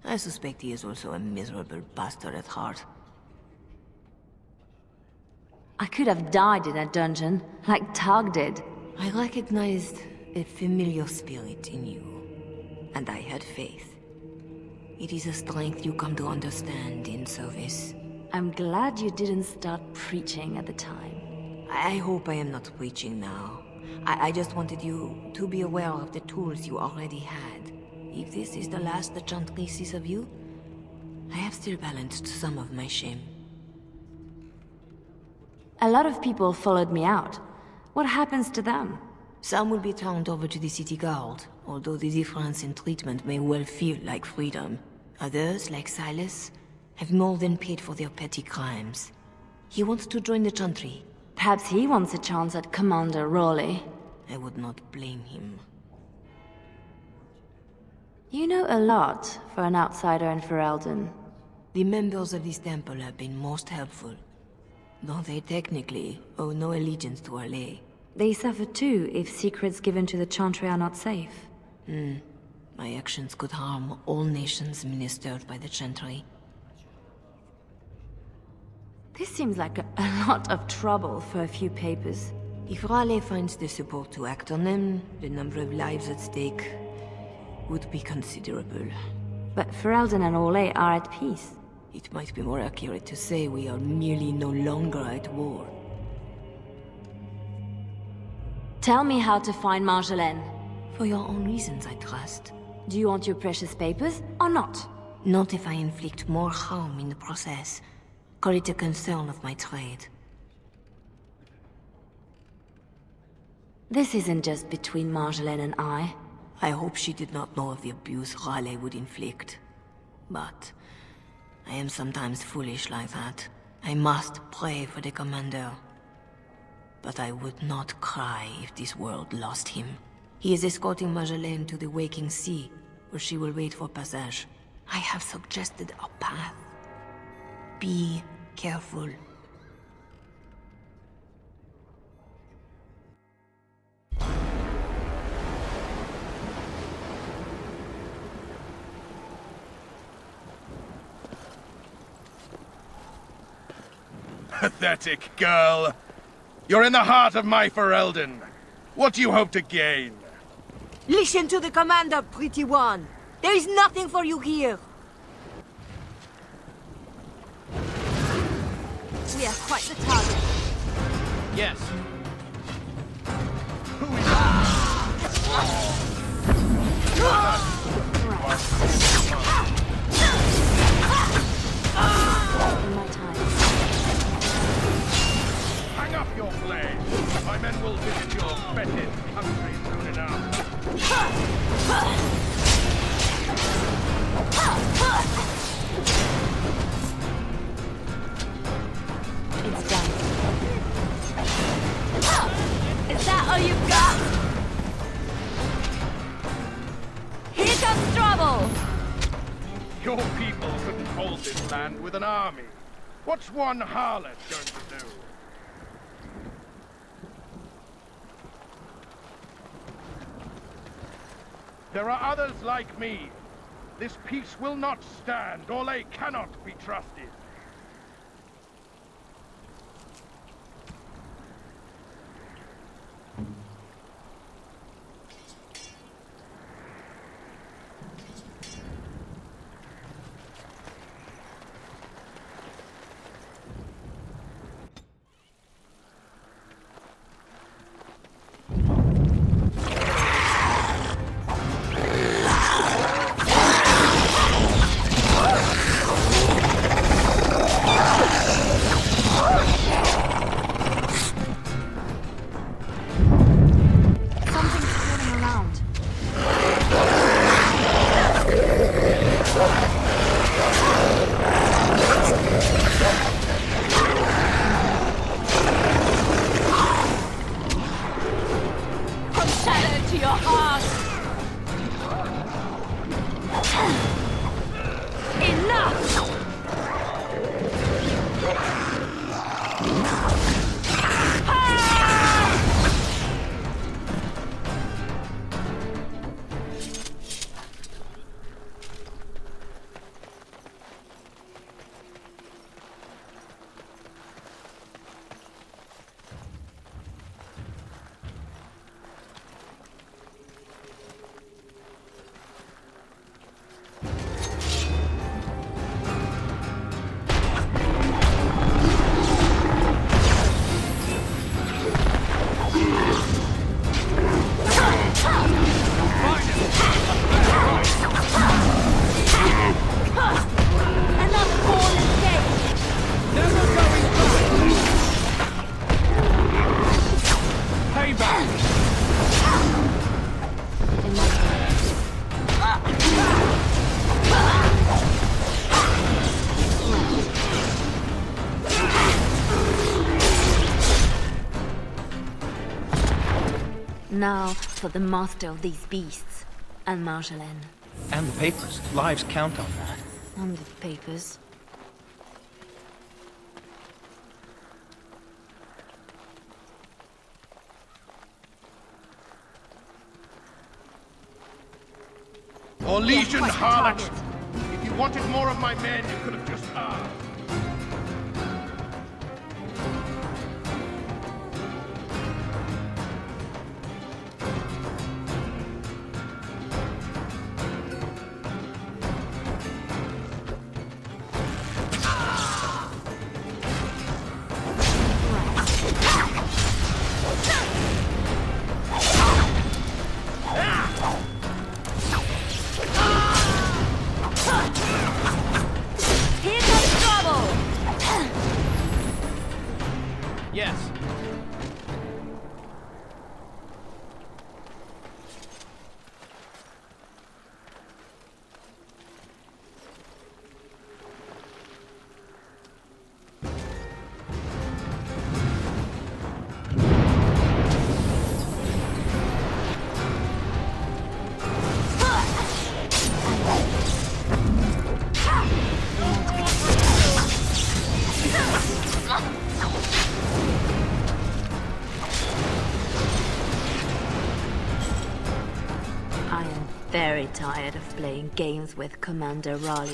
I suspect he is also a miserable bastard at heart. I could have died in a dungeon, like Targ did. I recognized a familiar spirit in you, and I had faith. It is a strength you come to understand in service. I'm glad you didn't start preaching at the time. I hope I am not preaching now. I just wanted you to be aware of the tools you already had. If this is the last the Chantry sees of you, I have still balanced some of my shame. A lot of people followed me out. What happens to them? Some will be turned over to the city guard, although the difference in treatment may well feel like freedom. Others, like Silas, have more than paid for their petty crimes. He wants to join the Chantry. Perhaps he wants a chance at Commander Raleigh. I would not blame him. You know a lot for an outsider in Ferelden. The members of this temple have been most helpful, though they technically owe no allegiance to Raleigh. They suffer too if secrets given to the Chantry are not safe. My actions could harm all nations ministered by the Chantry. This seems like a lot of trouble for a few papers. If Raleigh finds the support to act on them, the number of lives at stake would be considerable. But Ferelden and Raleigh are at peace. It might be more accurate to say we are merely no longer at war. Tell me how to find Marjolaine. For your own reasons, I trust. Do you want your precious papers, or not? Not if I inflict more harm in the process. Call it a concern of my trade. This isn't just between Marjolaine and I. I hope she did not know of the abuse Raleigh would inflict. But I am sometimes foolish like that. I must pray for the commander. But I would not cry if this world lost him. He is escorting Marjolaine to the waking sea, where she will wait for passage. I have suggested a path. Be careful. Pathetic girl. You're in the heart of my Ferelden. What do you hope to gain? Listen to the commander, pretty one. There is nothing for you here. We are quite the target. Yes. Who is that? In my time. Hang up your blade. My men will visit your fetid country soon enough. It's done. Is that all you've got? Here comes trouble! Your people couldn't hold this land with an army. What's one harlot going to do? There are others like me. This peace will not stand. Raleigh cannot be trusted. Now for the master of these beasts, and Marjolaine. And the papers. Lives count on that. And the papers. Orlesian harlot! If you wanted more of my men, you could have just asked. Yes. Very tired of playing games with Commander Raleigh.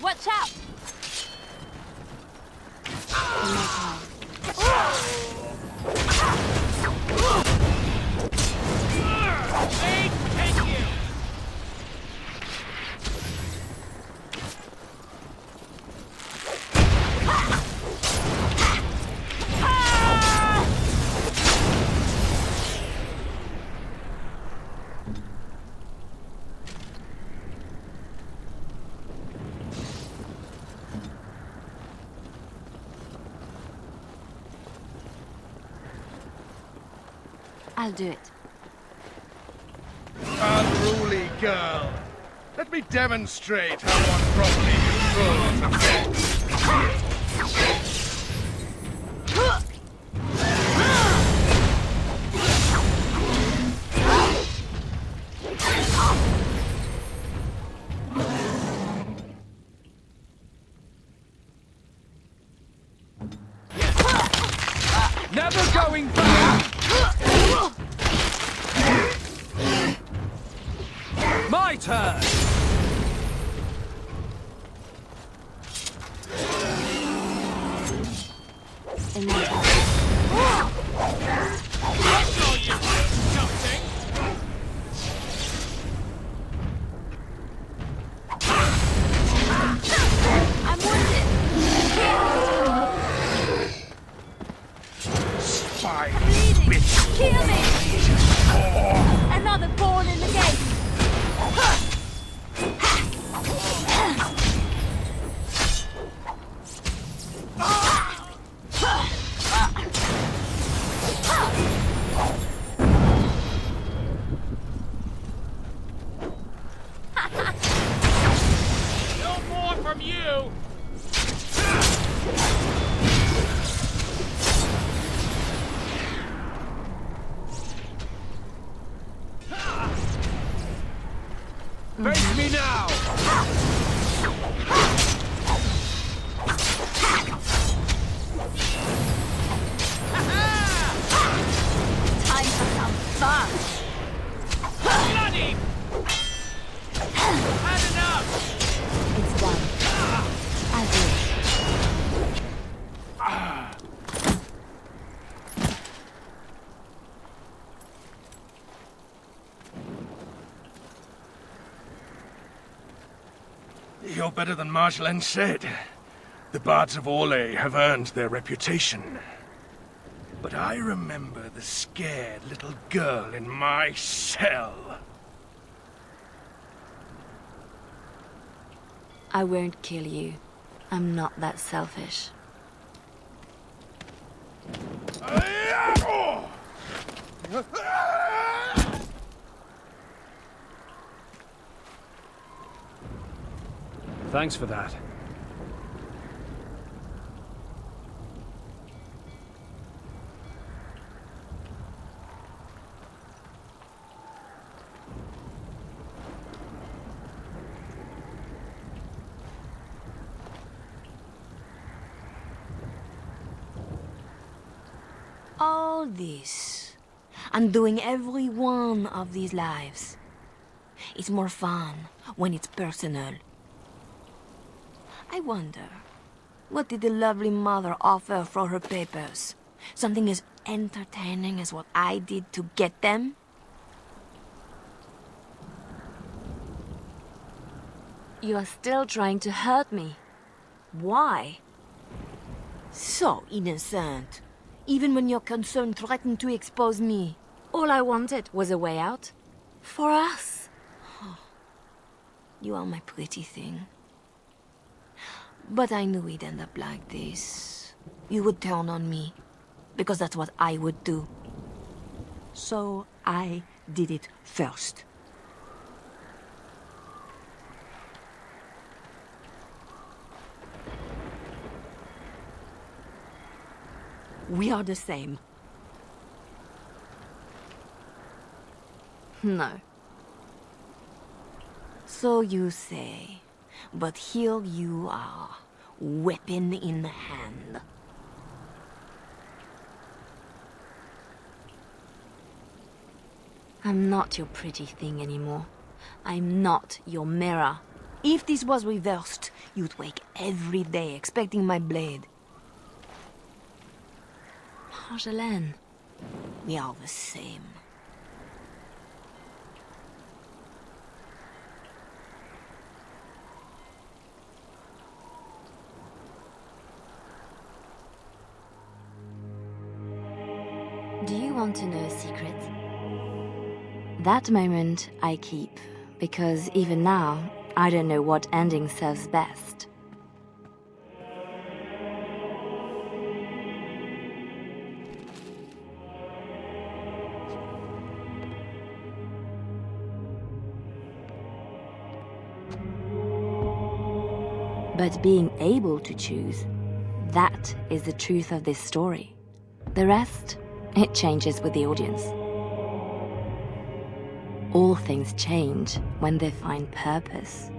Watch out! I'll do it. Unruly girl. Let me demonstrate how one properly controls Never going back! My turn! I'm wounded! spy. Bleeding! Kill me! Another pawn in the game! No more from you! Face me now! Time for some fun! Bloody! Had enough! It's done. I'll do it. You're better than Marjolaine said. The bards of Orlais have earned their reputation. But I remember the scared little girl in my cell. I won't kill you. I'm not that selfish. Thanks for that. All this, undoing every one of these lives. It's more fun when it's personal. I wonder, what did the lovely mother offer for her papers? Something as entertaining as what I did to get them? You are still trying to hurt me. Why? So innocent. Even when your concern threatened to expose me. All I wanted was a way out. For us. You are my pretty thing. But I knew we'd end up like this. You would turn on me. Because that's what I would do. So I did it first. We are the same. No. So you say. But here you are, weapon in hand. I'm not your pretty thing anymore. I'm not your mirror. If this was reversed, you'd wake every day expecting my blade. Marjolaine. We are the same. Do you want to know a secret? That moment I keep, because even now, I don't know what ending serves best. But being able to choose, that is the truth of this story. The rest, it changes with the audience. All things change when they find purpose.